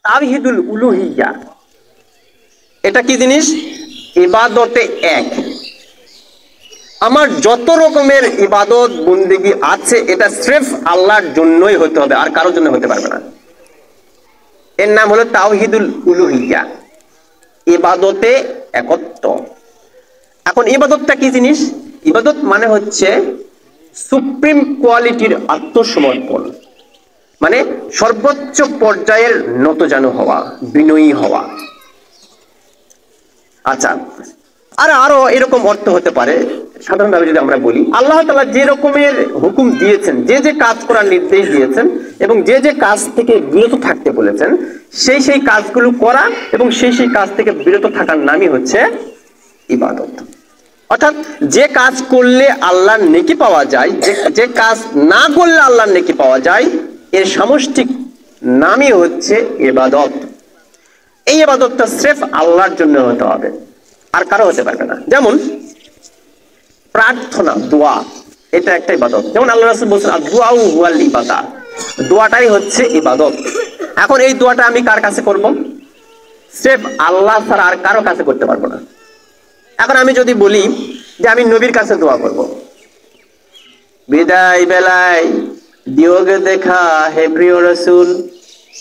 তাওহীদুল উলুহিয়্যা, এটা কি জিনিস? ইবাদতে এক। আমার যত রকমের ইবাদত বন্দেগী আছে এটা সির্ফ আল্লাহর জন্যই হতে হবে, আর কারোর জন্য হতে পারবে না। এর নাম হলো তাওহীদুল উলুহিয়্যা, ইবাদতে একত্ব। এখন ইবাদতটা কি জিনিস? ইবাদত মানে হচ্ছে সুপ্রিম কোয়ালিটির আত্মসমর্পণ, মানে সর্বোচ্চ পর্যায়ের নতজানু হওয়া, বিনয়ী হওয়া। আচ্ছা, আরো এরকম অর্থ হতে পারে। সাধারণভাবে যদি আমরা বলি, আল্লাহ তাআলা যে রকমের হুকুম দিয়েছেন, যে যে কাজ করার নির্দেশ দিয়েছেন এবং যে যে কাজ থেকে বিরত থাকতে বলেছেন, সেই সেই কাজগুলো করা এবং সেই সেই কাজ থেকে বিরত থাকার নামই হচ্ছে ইবাদত। অর্থাৎ যে কাজ করলে আল্লাহর নেকি পাওয়া যায়, যে কাজ না করলে আল্লাহর নেকি পাওয়া যায়, এর সামষ্টিক নামই হচ্ছে ইবাদত। এই ইবাদতটা সির্ফ আল্লাহর জন্য হতে হবে, আর কারো হতে পারবে না। যেমন প্রার্থনা, দোয়া, এটা একটা ইবাদত। যেমন আল্লাহ রাসূল বলেছেন, আদ-দুআউ হুয়াল ইবাদা, দোয়াটাই হচ্ছে ইবাদত। এখন এই দোয়াটা আমি কার কাছে করব? সির্ফ আল্লাহ ছাড়া আর কারো কাছে করতে পারবো না। এখন আমি যদি বলি যে আমি নবীর কাছে দোয়া করব, বিদায় বেলায় দিওগে দেখা হে প্রিয় রাসূল,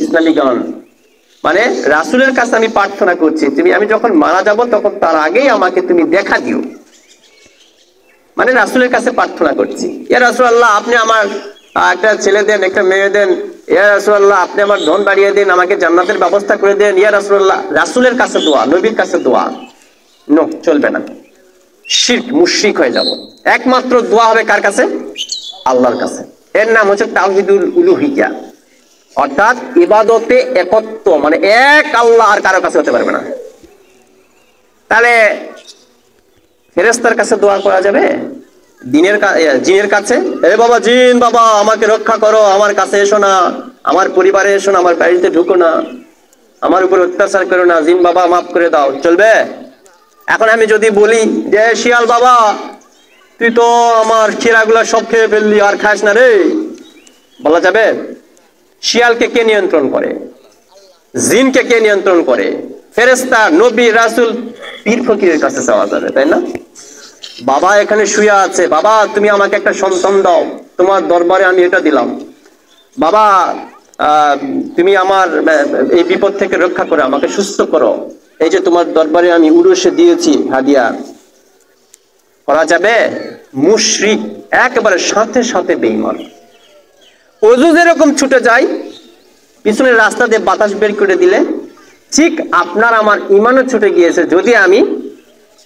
ইসলামী গান, মানে রাসূলের কাছে আমি প্রার্থনা করছি, আমি যখন মারা যাব তখন তার আগেই আমাকে তুমি দেখা দিও, মানে রাসূলের কাছে প্রার্থনা করছি। ইয়া রাসূলুল্লাহ, আপনি আমার একটা ছেলে দেন, একটা মেয়ে দেন। ইয়া রাসূলুল্লাহ, আপনি আমার ধন বাড়িয়ে দিন, আমাকে জান্নাতের ব্যবস্থা করে দেন। ইয়া রাসূলুল্লাহ, রাসূলের কাছে দোয়া, নবীর কাছে দোয়া নো, চলবে না। শিরক, মুশরিক হয়ে যাব। একমাত্র দোয়া হবে কার কাছে? আল্লাহর কাছে। এর নাম হচ্ছে তাওহীদুল উলুহিয়্যা, অর্থাৎ ইবাদতে একত্ব, মানে এক আল্লাহ, আর কারো কাছে হতে পারবে না। তাহলে ফেরেশতার কাছে দোয়া করা যাবে? জিনের কাছে, এ বাবা জিন বাবা, আমাকে রক্ষা করো, আমার কাছে এসো না, আমার পরিবারে এসো না, আমার বাড়িতে ঢুকো না, আমার উপর অত্যাচার করো না, জিন বাবা মাফ করে দাও, চলবে? এখন আমি যদি বলি যে শিয়াল বাবা, তুই তো আমার খিরাগুলা সব খেয়ে ফেললি, আর খাস না রে, বলা যাবে? শিয়ালকে কে নিয়ন্ত্রণ করে? জিনকে কে নিয়ন্ত্রণ করে? ফেরেশতা, নবী, রাসূল, পীর ফকিরের কাছে চাওয়া যাবে, তাই না? বাবা এখানে শুয়ে আছে, বাবা তুমি আমাকে একটা সন্তান দাও, তোমার দরবারে আমি এটা দিলাম। বাবা তুমি আমার এই বিপদ থেকে রক্ষা করো, আমাকে সুস্থ করো, এই যে তোমার দরবারে আমি উরুসে দিয়েছি হাদিয়া। করা যাবে? মুশরিক, একেবারে সাথে সাথে বেঈমান। ওযু যেরকম ছুটে যায় পিছনের রাস্তা দিয়ে বাতাস বের করে দিলে, ঠিক আপনার আমার ঈমানও ছুটে গিয়েছে যদি আমি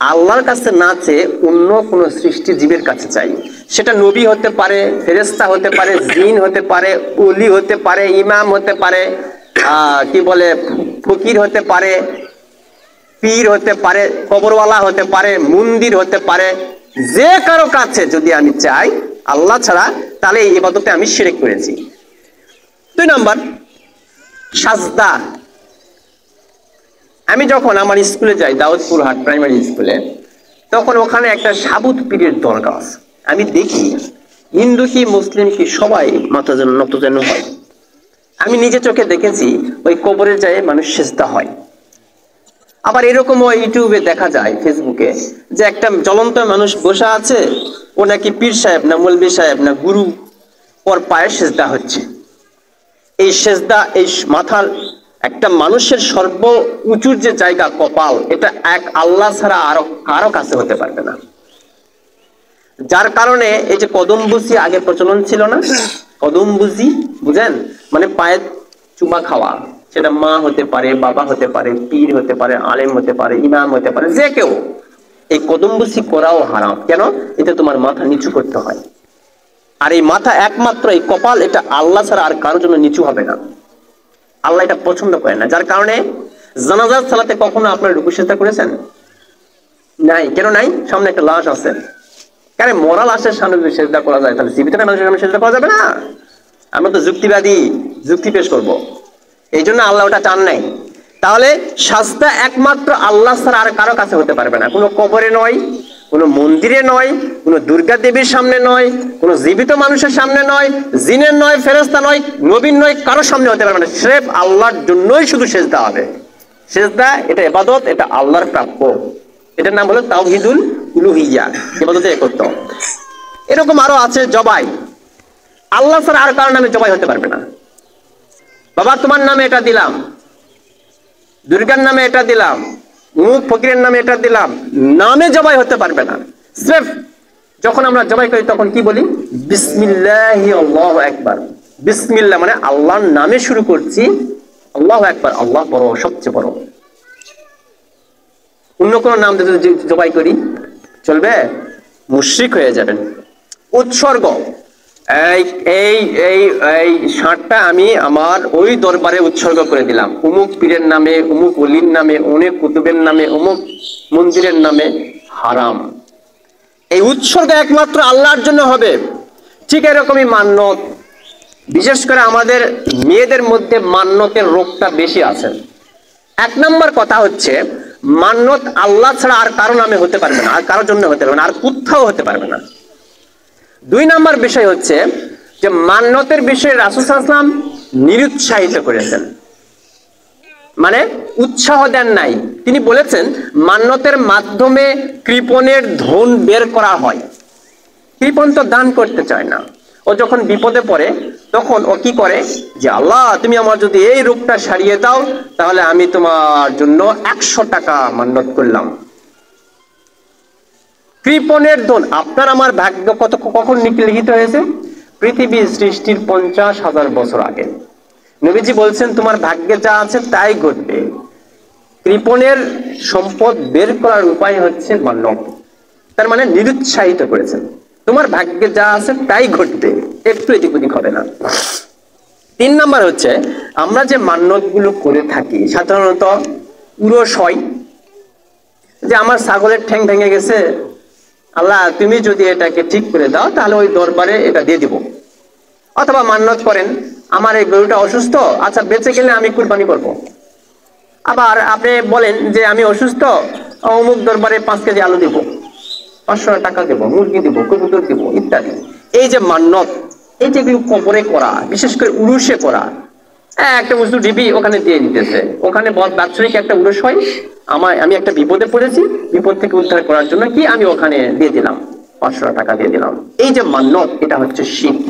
আল্লাহর কাছে না চেয়ে অন্য কোন সৃষ্টি জীবের কাছে চাই। সেটা নবী হতে পারে, ফেরেশতা হতে পারে, জিন হতে পারে, ওলি হতে পারে, ইমাম হতে পারে, কি বলে ফকির হতে পারে, পীর হতে পারে, কবরওয়ালা হতে পারে, মন্দির হতে পারে, যে কারো কাছে যদি আমি চাই আল্লাহ ছাড়া, তাহলে এই ইবাদতে আমি শিরক করেছি। 2 নাম্বার, সাজদা। আমি যখন আমার স্কুলে যাই, দাউদপুর হাট প্রাইমারি স্কুলে, তখন ওখানে একটা সাবুত পীরের দরগা আছে। আমি দেখি হিন্দু কি মুসলিম কি সবাই নতজানু হয়। আমি নিজে চোখে দেখেছি ওই কবরে যায় মানুষ সিজদা হয়। আবার এরকমও ইউটিউবে দেখা যায়, ফেসবুকে, যে একটা জ্বলন্ত মানুষ বসে আছে, ও নাকি পীর সাহেব না মৌলবী সাহেব না গুরু, ওর পায়ে সিজদা হচ্ছে। এই সিজদা, এই মাথার, একটা মানুষের সর্ব উঁচুর যে জায়গা কপাল, এটা এক আল্লাহ ছাড়া আরো কারো কাছে হতে পারবে না। যার কারণে এই যে কদমবুসি আগে প্রচলন ছিল না, কদমবুসি বুঝেন, মানে পায়ে চুমা খাওয়া। সেটা মা হতে পারে, বাবা হতে পারে, পীর হতে পারে, আলেম হতে পারে, ইমাম হতে পারে, যে কেউ। এই কদমবুসি করাও হারাম। কেন? এটা তোমার মাথা নিচু করতে হয়, আর এই মাথা একমাত্র এই কপাল, এটা আল্লাহ ছাড়া আর কারোর জন্য নিচু হবে না। আল্লাহ এটা পছন্দ করে না। যার কারণে জানাজার সালাতে কখনো আপনার রুকু সিজদা করেছেন? নাই। কেন নাই? সামনে একটা লাশ আছে। কেন মরা লাশের সামনে যদি সিজদা করা যায়, তাহলে জীবিত মানুষের সামনে সিজদা করা যাবে না? আমরা তো যুক্তিবাদী, যুক্তি পেশ করব। এই জন্য আল্লাহ ওটা চান নাই। তাহলে সাজদা একমাত্র আল্লাহ ছাড়া আর কারো কাছে হতে পারবে না। কোনো কবরে নয়, কোনো মন্দিরে নয়, কোনো দুর্গা দেবীর সামনে নয়, কোনো জীবিত মানুষের সামনে নয়, জিনের নয়, ফেরেশতা নয়, নবীর নয়, কারো সামনে হতে পারবে না। স্রেফ আল্লাহর জন্যই শুধু সেজদা হবে। সেজদা এটা ইবাদত, এটা আল্লাহর প্রাপ্য। এটার নাম হলো তাওহীদুল উলুহিয়্যা, ইবাদতে একত্ব। এরকম আরো আছে জবাই। আল্লাহ ছাড়া আর কারোর নামে জবাই হতে পারবে না। বাবা তোমার নামে এটা দিলাম, দুর্গার নামে এটা দিলাম, মুখ ফকিরের নামে এটা দিলাম, নামে জবাই হতে পারবে না। স্রেফ যখন আমরা জবাই করি তখন কি বলি? বিসমিল্লাহি আল্লাহু আকবার। বিসমিল্লাহ মানে আল্লাহর নামে শুরু করছি, আল্লাহু আকবার, আল্লাহ বড়, সবচেয়ে বড়। অন্য কোন নাম দিয়ে যদি জবাই করি চলবে? মুশরিক হয়ে যাবেন। উৎসর্গ, এই এই এই এই ষাঁড়টা আমি আমার ওই দরবারে উৎসর্গ করে দিলাম, অমুক পীরের নামে, অমুক ওলির নামে, অনেক কুতুবের নামে, অমুক মন্দিরের নামে, হারাম। এই উৎসর্গ একমাত্র আল্লাহর জন্য হবে। ঠিক এরকমই মান্যত, বিশেষ করে আমাদের মেয়েদের মধ্যে মান্যতের রোগটা বেশি আছে। এক নম্বর কথা হচ্ছে মান্যত আল্লাহ ছাড়া আর কারো নামে হতে পারবে না, আর কারোর জন্য হতে পারবে না, আর কোথাও হতে পারবে না। দুই নম্বর বিষয় হচ্ছে যে মান্যতের বিষয়ে রাসূল সাল্লাল্লাহু আলাইহি ওয়াসাল্লাম নিরুৎসাহিত করেছেন, মানে উৎসাহ দেন নাই। তিনি বলেছেন মান্যতের মাধ্যমে কৃপণের ধন বের করা হয়। কৃপণ তো দান করতে চায় না, ও যখন বিপদে পড়ে তখন ও কি করে যে আল্লাহ তুমি আমার যদি এই রোগটা সারিয়ে দাও তাহলে আমি তোমার জন্য 100 টাকা মান্যত করলাম। কৃপণের ধন, আপনার আমার ভাগ্য কখন লিখিত হয়েছে? পৃথিবী সৃষ্টির 50,000 বছর আগে। নবীজি বলছেন তোমার ভাগ্যে যা আছে তাই ঘটবে। কৃপণের সম্পদ বের করার উপায় হচ্ছে মান্যত। তার মানে নিরুৎসাহিত করেছেন, তোমার ভাগ্যে যা আছে তাই ঘটবে, একটু এদিক ওদিক হবে না। 3 নাম্বার হচ্ছে আমরা যে মান্যত গুলো করে থাকি সাধারণত উরস হয়, যে আমার ছাগলের ঠ্যাং ভেঙে গেছে, আল্লাহ তুমি যদি এটাকে ঠিক করে দাও তাহলে ওই দরবারে এটা দিয়ে দিব। অথবা মান্যত করেন আমার এই গরুটা অসুস্থ, আচ্ছা বেঁচে গেলে আমি কুরবানি করব। আবার আপনি বলেন যে আমি অসুস্থ, অমুক দরবারে 5 কেজি আলু দিব, 500 টাকা দেবো, মুরগি দিব, কবুতর দিব ইত্যাদি। এই যে মান্যত, এই যেগুলো কবরে করা, বিশেষ করে উরুষে করা, একটা উজু ডিবি ওখানে দিয়ে দিতেছে, ওখানে বাৎসরিক একটা উরুষ হয়, আমি একটা বিপদে পড়েছি, বিপদ থেকে উদ্ধার করার জন্য কি আমি ওখানে দিয়ে দিলাম, 500 টাকা দিয়ে দিলাম। এই যে মান্যত, এটা হচ্ছে শিরক।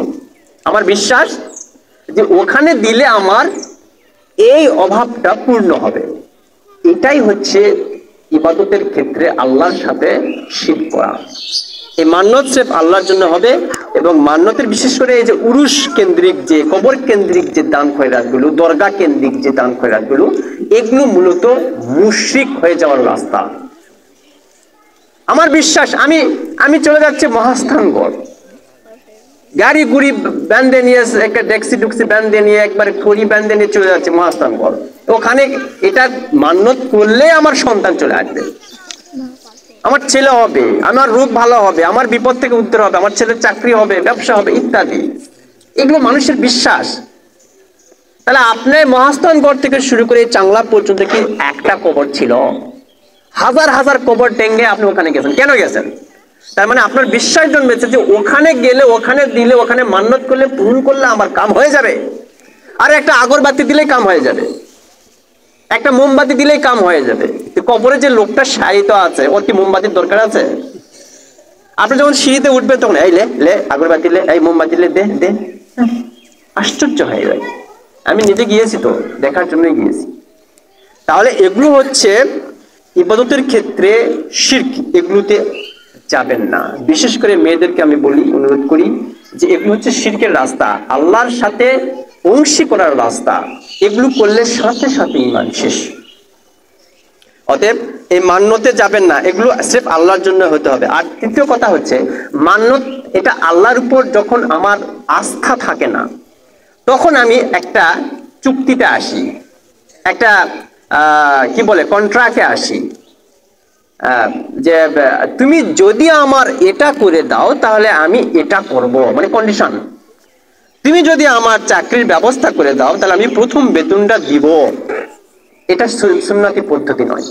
আমার বিশ্বাস যে ওখানে দিলে আমার এই অভাবটা পূর্ণ হবে। এটাই হচ্ছে ইবাদতের ক্ষেত্রে আল্লাহর সাথে শিরক করা। এই মান্যত সির্ফ আল্লাহর জন্য হবে। এবং মান্যতের বিশেষ করে এই যে উরুষ কেন্দ্রিক, যে কবর কেন্দ্রিক যে দান খয়রাতগুলো, দরগা কেন্দ্রিক যে দান খয়রাতগুলো, এগুলো মূলত মুশরিক হয়ে যাওয়ার রাস্তা। আমার বিশ্বাস আমি চলে যাচ্ছি মহাস্থানগড়, গাড়ি গুড়ি ব্যান্ডে নিয়ে, একটা ডেক্সি ডুক্সি ব্যান্ডে নিয়ে, একবার খড়ি ব্যান্ডে নিয়ে চলে যাচ্ছে মহাস্থানগড়। ওখানে এটা মান্যত করলে আমার সন্তান চলে আসবে, আমার ছেলে হবে, আমার রোগ ভালো হবে, আমার বিপদ থেকে উদ্ধার হবে, আমার ছেলের চাকরি হবে, ব্যবসা হবে ইত্যাদি। এগুলো মানুষের বিশ্বাস। তাহলে আপনি মহাস্থানগড় থেকে শুরু করে চাংলা পর্যন্ত কি একটা কবর ছিল? হাজার হাজার কবর টেঙ্গে আপনি ওখানে গেছেন, কেন গেছেন? তার মানে আপনার বিশ্বাস জন্মেছে যে ওখানে গেলে, ওখানে দিলে, ওখানে মান্যত করলে, পূরণ করলে আমার কাম হয়ে যাবে। আর একটা আগরবাতি দিলেই কাম হয়ে যাবে, একটা মোমবাতি দিলেই কাম হয়ে যাবে। কবরে যে লোকটা শায়িত আছে ওর কি মোমবাতির দরকার আছে? আপনি যখন সিঁড়িতে উঠবেন তখন এই লে আগরবাতি লে, এই মোমবাতি লে, দে দে। আশ্চর্য হয়ে যায়। আমি নিজে গিয়েছি তো, দেখার জন্যই গিয়েছি। তাহলে এগুলো হচ্ছে ইবাদতের ক্ষেত্রে শিরক, এগুলোতে যাবেন না। বিশেষ করে মেয়েদেরকে আমি বলি, অনুরোধ করি যে এগুলো হচ্ছে শিরকের রাস্তা, আল্লাহর সাথে অংশী করার রাস্তা। এগুলো করলে সাথে সাথে ঈমান শেষ। অতএব এই মান্যতে যাবেন না, এগুলো সির্ফ আল্লাহর জন্য হতে হবে। আর তৃতীয় কথা হচ্ছে মান্যত, এটা আল্লাহর উপর যখন আমার আস্থা থাকে না, তখন আমি একটা চুক্তিতে আসি, একটা কি বলে কন্ট্রাক্টে আসি, যে তুমি যদি আমার এটা করে দাও তাহলে আমি এটা করব, মানে কন্ডিশন। তুমি যদি আমার চাকরির ব্যবস্থা করে দাও তাহলে আমি প্রথম বেতনটা দিব। এটা সুন্নতি পদ্ধতি নয়।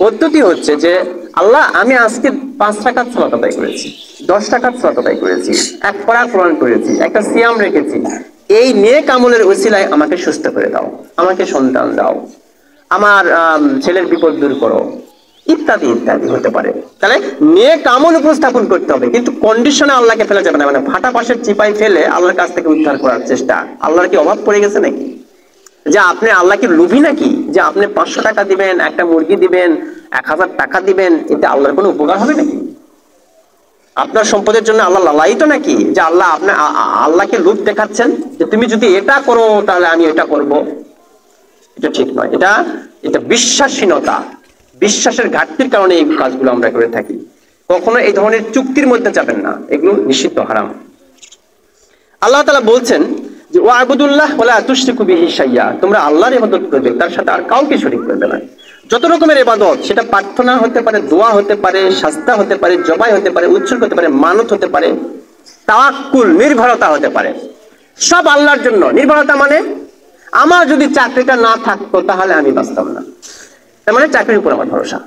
পদ্ধতি হচ্ছে যে আল্লাহ আমি আজকে 5 টাকার সালাত আদায় করেছি, 10 টাকার সালাত আদায় করেছি, এক পারা কোরআন করেছি, একটা সিয়াম রেখেছি, এই নেক আমলের ওসিলায় আমাকে সুস্থ করে দাও, আমাকে সন্তান দাও, আমার ছেলের বিপদ দূর করো, ইত্যাদি ইত্যাদি হতে পারে। তাহলে নেক আমল উপস্থাপন করতে হবে, কিন্তু কন্ডিশনে আল্লাহকে ফেলা যাবে না। মানে ফাটা পাশের চিপাই ফেলে আল্লাহর কাছ থেকে উদ্ধার করার চেষ্টা, আল্লাহর কি অভাব পড়ে গেছে নাকি? যে আপনি আল্লাহ কি লোভী নাকি যে আপনি 500 টাকা দিবেন, একটা মুরগি দিবেন, 1000 টাকা দিবেন, এটা আল্লাহর কোনো উপকার হবে নাকি? আপনার সম্পদের জন্য আল্লাহ লালায়িত নাকি যে আল্লাহ আপনি আল্লাহকে লোভ দেখাচ্ছেন যে তুমি যদি এটা করো তাহলে আমি এটা করব? এটা ঠিক নয়। এটা বিশ্বাসহীনতা, বিশ্বাসের ঘাটতির কারণে এই কাজগুলো আমরা করে থাকি। কখনো এই ধরনের চুক্তির মধ্যে যাবেন না, এগুলো নিষিদ্ধ, হারাম। আল্লাহ তাআলা বলছেন যে ওয়া'বুদুল্লাহ ওয়ালা তুশরিকু বিহি শাইয়্যা, তোমরা আল্লাহর ইবাদত করবে, তার সাথে আর কাউকে শরীক করবে না। যত রকমের ইবাদত, সেটা প্রার্থনা হতে পারে, দোয়া হতে পারে, শাস্তা হতে পারে, জবাই হতে পারে, উৎসর্গ হতে পারে, মানত হতে পারে, তাওয়াক্কুল নির্ভরতা হতে পারে, সব আল্লাহর জন্য। নির্ভরতা মানে আমার যদি চাকরিটা না থাকতো তাহলে আমি বাঁচতাম না, তার মানে চাকরির উপর আমার ভরসা।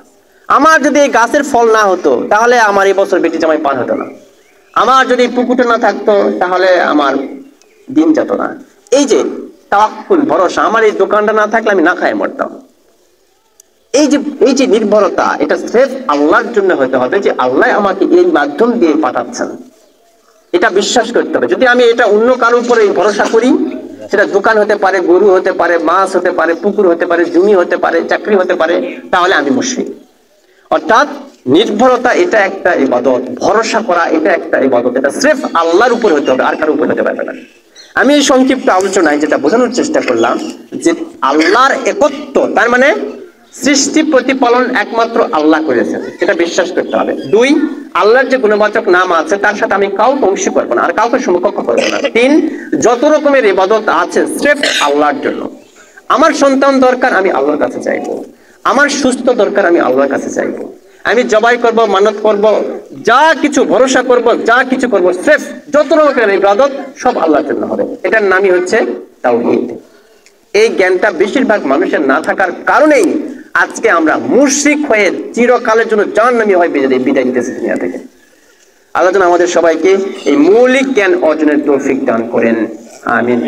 আমার যদি এই গাছের ফল না হতো তাহলে আমার এই বছর বেটি জামাই পার হতো না। আমার যদি পুকুরটা না থাকতো তাহলে আমার দিন যেত না। এই যে তাওয়াক্কুল, ভরসা, আমার এই দোকানটা না থাকলে আমি না খায় মরতাম। এই যে নির্ভরতা, এটা সির্ফ আল্লাহর জন্য হতে হবে, যে আল্লাহ আমাকে এই মাধ্যম দিয়ে পাঠাচ্ছেন, এটা বিশ্বাস করতে হবে। যদি আমি এটা অন্য কারোর উপরে ভরসা করি, সেটা দোকান হতে পারে, গরু হতে পারে, মাছ হতে পারে, পুকুর হতে পারে, জমি হতে পারে, চাকরি হতে পারে, তাহলে আমি মুশরিক। অর্থাৎ নির্ভরতা এটা একটা ইবাদত, ভরসা করা এটা একটা ইবাদত, এটা সির্ফ আল্লাহর উপর হতে হবে, আর কারোর উপর হতে পারবে না। আমি এই সংক্ষিপ্ত আলোচনায় যেটা বোঝানোর চেষ্টা করলাম যে আল্লাহর একত্ব, তার মানে সৃষ্টি প্রতিপালন একমাত্র আল্লাহ করেছেন, এটা বিশ্বাস করতে হবে। 2, আল্লাহর যে গুণবাচক নাম আছে তার সাথে আমি কাউকে অংশী করবো না, আর কাউকে সমকক্ষ করবো না। 3, যত রকমের ইবাদত আছে সির্ফ আল্লাহর জন্য। আমার সন্তান দরকার, আমি আল্লাহর কাছে চাইবো। আমার সুস্থ দরকার, আমি আল্লাহর কাছে চাইবো। আমি জবাই করব, মানত করব, যা কিছু ভরসা করব, যা কিছু করব, সির্ফ যত রকমের ইবাদত সব আল্লাহর জন্য হবে। এটার নামই হচ্ছে তাওহীদ। এই জ্ঞানটা বেশিরভাগ মানুষের না থাকার কারণেই আজকে আমরা মুশরিক হয়ে চিরকালের জন্য জাহান্নামী হয়ে বিদায় নিতেছি দুনিয়া থেকে। আল্লাহ যেন আমাদের সবাইকে এই মৌলিক জ্ঞান অর্জনের তৌফিক দান করেন, আমিন।